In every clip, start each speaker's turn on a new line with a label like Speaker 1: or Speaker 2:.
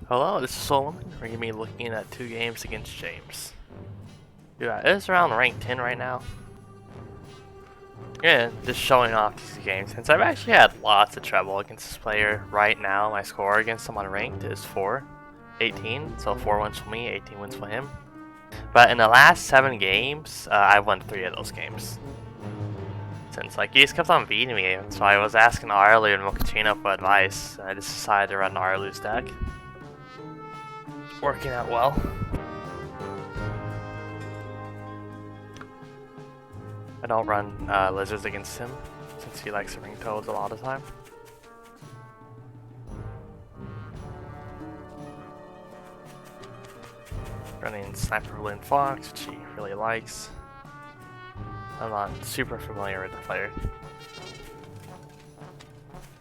Speaker 1: Hello, this is Solomon. We're gonna be looking at 2 games against James. Yeah, it's around rank 10 right now. Yeah, just showing off these games since I've actually had lots of trouble against this player. Right now, my score against him on ranked is 4-18, so 4 wins for me, 18 wins for him. But in the last 7 games, I've won 3 of those games. Since he just kept on beating me, so I was asking Arlu and Mochaccino for advice, and I just decided to run Arlu's deck. Working out well. I don't run lizards against him since he likes to ring toads a lot of the time. Running Sniper Balloon Fox, which he really likes. I'm not super familiar with the player.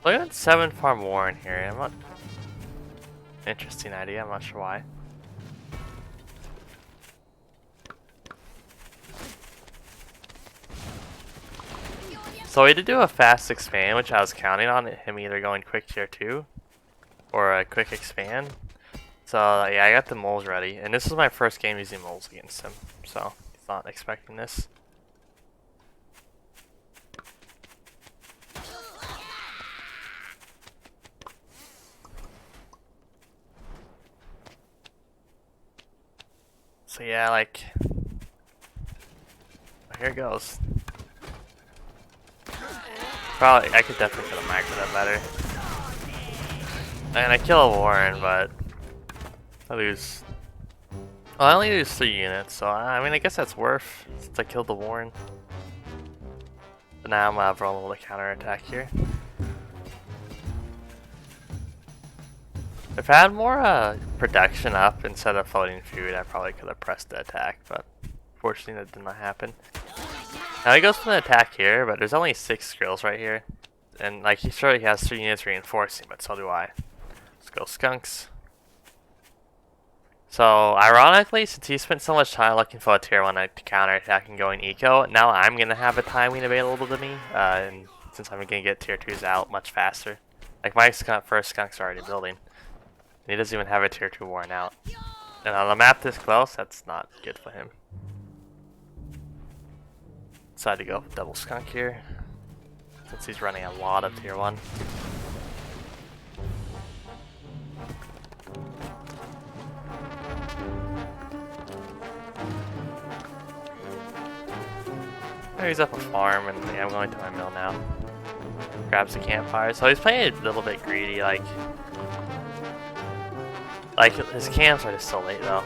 Speaker 1: Look at 7 farm Warren here. I'm not. Interesting idea. I'm not sure why. So we did do a fast expand, which I was counting on him either going quick tier 2 or a quick expand. So yeah, I got the moles ready, and this is my first game using moles against him, so he's not expecting this. So yeah, here it goes. Probably, I could definitely kill a macro that better. And I kill a Warren, but I lose. Well, I only lose 3 units, so I mean, I guess that's worth since I killed the Warren. But now I'm vulnerable to counterattack here. If I had more production up instead of floating food, I probably could have pressed the attack, but fortunately that did not happen. Now he goes for the attack here, but there's only 6 skills right here. And he's sure he has 3 units reinforcing, but so do I. Let's go skunks. So ironically, since he spent so much time looking for a tier 1 to counterattack and going eco, now I'm going to have a timing available to me, and since I'm going to get tier 2s out much faster. My first skunk's already building. And he doesn't even have a tier 2 worn out. And on a map this close, that's not good for him. Decided to go with double skunk here, since he's running a lot of tier 1. He's up a farm, and yeah, I'm going to my mill now. Grabs the campfire. So he's playing a little bit greedy, his camps are just so late though.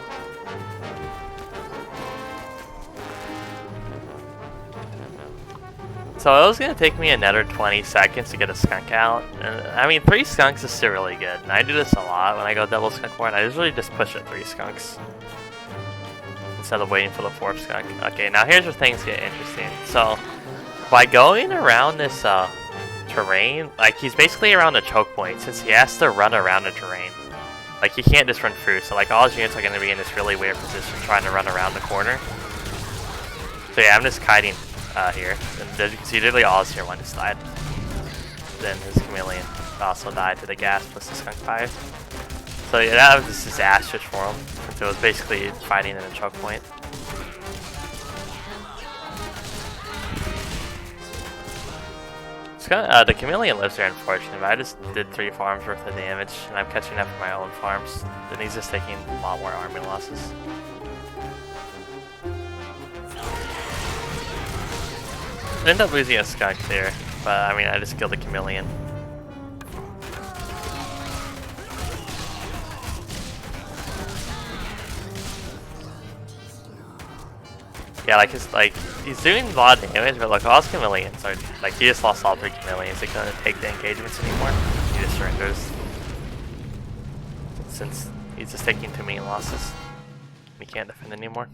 Speaker 1: So it was gonna take me another 20 seconds to get a skunk out, and I mean 3 skunks is still really good. And I do this a lot when I go double skunk Warren. I usually just push at 3 skunks instead of waiting for the 4th skunk. Okay, now here's where things get interesting. So by going around this terrain, he's basically around a choke point since he has to run around the terrain. He can't just run through, so all his units are going to be in this really weird position trying to run around the corner. So yeah, I'm just kiting here. And as you can see, literally all his tier 1 just died. Then his chameleon also died to the gas plus the skunk fire. So yeah, that was just disastrous for him, since it was basically fighting in a choke point. The chameleon lives there, unfortunately, but I just did 3 farms worth of damage, and I'm catching up with my own farms, and he's just taking a lot more army losses. I ended up losing a skunk there, but I mean, I just killed the chameleon. Yeah, he's doing a lot of damage, but all his chameleons are, he just lost all 3 chameleons. They couldn't take the engagements anymore. He just surrenders. Since he's just taking too many losses. He can't defend anymore.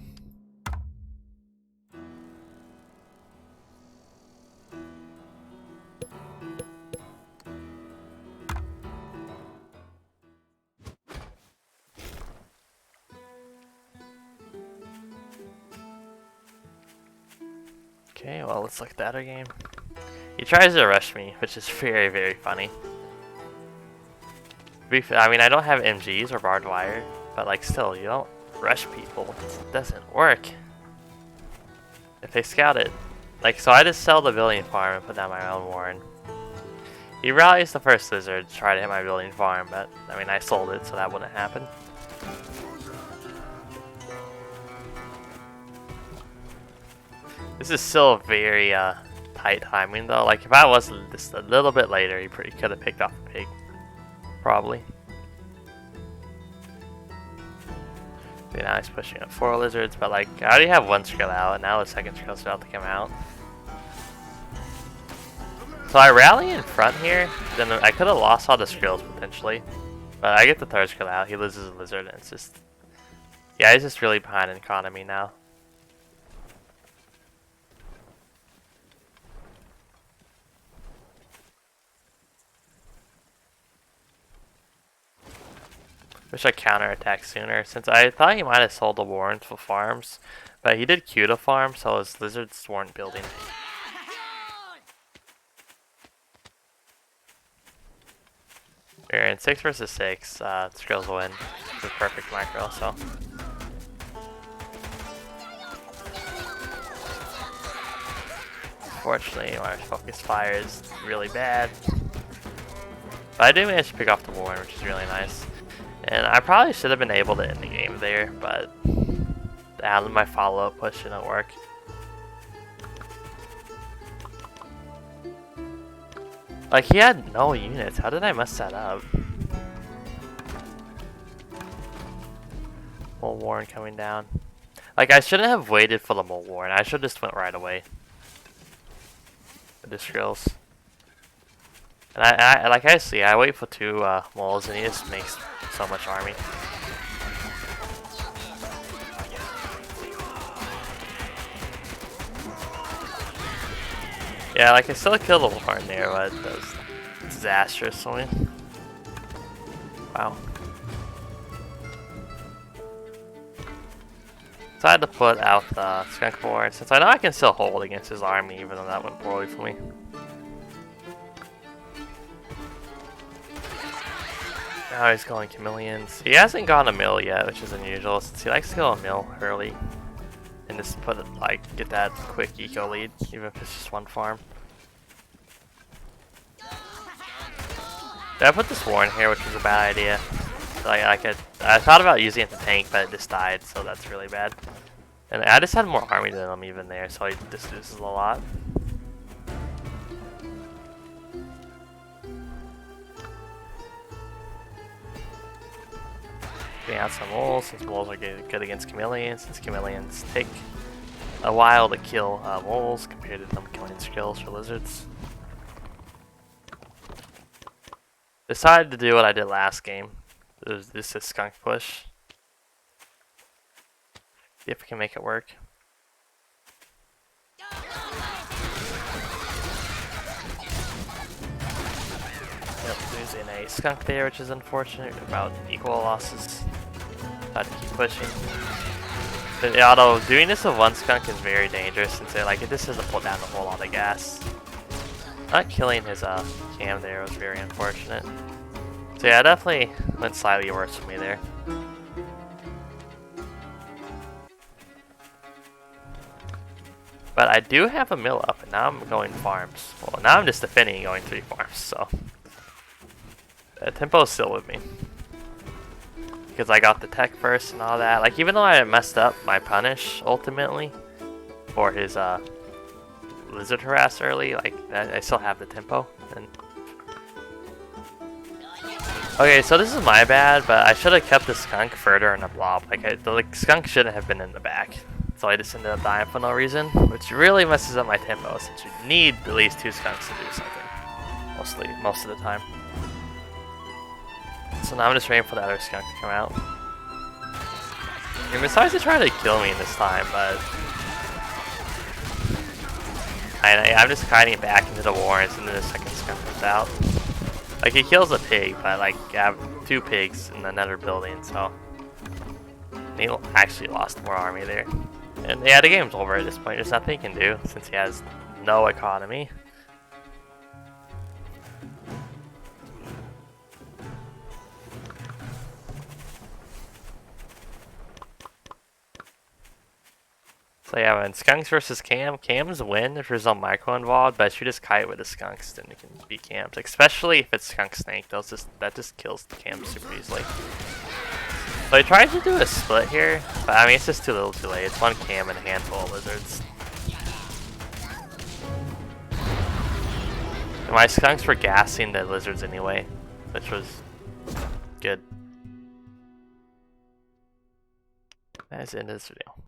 Speaker 1: Okay, well, let's look at the other game. He tries to rush me, which is very, very funny. I mean, I don't have MGs or barbed wire, but like still, you don't rush people. It doesn't work. If they scout it. Like, so I just sell the building farm and put down my own warren. He rallies the first lizard to try to hit my building farm, but I mean, I sold it, so that wouldn't happen. This is still very tight timing though. Like if I was just a little bit later, he could have picked off the pig, probably. See, now he's pushing up 4 lizards, but like I already have 1 skrill out, and now the second skrill's about to come out. So I rally in front here, then I could have lost all the skrills potentially, but I get the 3rd skrill out. He loses a lizard, and it's just, yeah, he's just really behind in economy now. Wish I counterattacked sooner, since I thought he might have sold the warrens for farms, but he did queue to farm, so his lizards weren't building. We're in 6 versus 6, skrills win. It's a perfect micro, so. Unfortunately, my focus fire is really bad. But I did manage to pick off the warren, which is really nice. And I probably should have been able to end the game there, but my follow-up push didn't work. Like, he had no units. How did I mess that up? Mole warren coming down. Like, I shouldn't have waited for the mole warren. I should have just went right away with the skrills. And I wait for 2 moles, and he just makes so much army. Yeah, like I still killed the warren there, but that was disastrously. Wow. So I had to put out the skunk warren, since I know I can still hold against his army, even though that went poorly for me. Now he's going chameleons. He hasn't gone a mill yet, which is unusual, since he likes to go a mill early. And just put it, like, get that quick eco lead, even if it's just 1 farm. Did I put this warren here, which was a bad idea? Like I thought about using it to tank, but it just died, so that's really bad. And I just had more army than him even there, so he just loses a lot. Getting out some moles, since moles are good against chameleons, since chameleons take a while to kill moles compared to them killing skrills for lizards. Decided to do what I did last game. This is skunk push. See if we can make it work. Yep, losing a skunk there, which is unfortunate. About equal losses. Had to keep pushing. But although doing this with 1 skunk is very dangerous, since it just doesn't pull down the whole lot of gas. Not killing his cam there was very unfortunate. So yeah, definitely went slightly worse for me there. But I do have a mill up, and now I'm going farms. Well, now I'm just defending and going 3 farms, so. Tempo's still with me. Because I got the tech first and all that. Like, even though I messed up my punish, ultimately, for his lizard harass early, like, I still have the tempo. And okay, so this is my bad, but I should have kept the skunk further in the blob. Like, the skunk shouldn't have been in the back. So I just ended up dying for no reason, which really messes up my tempo, since you need at least 2 skunks to do something. Most of the time. So now I'm just waiting for the other skunk to come out. He decides to try to kill me this time, but I'm just hiding back into the warrens, and then the second skunk comes out. Like, he kills a pig, but like I have 2 pigs in another building, so he actually lost more army there. And yeah, the game's over at this point. There's nothing he can do since he has no economy. So yeah, when skunks versus cams win if there's no micro involved, but if you just kite with the skunks, then it can beat cams. Especially if it's skunk snake, that just kills the cams super easily. So I tried to do a split here, but I mean it's just too little too late. It's one cam and a handful of lizards. And my skunks were gassing the lizards anyway, which was good. That is the end of this video.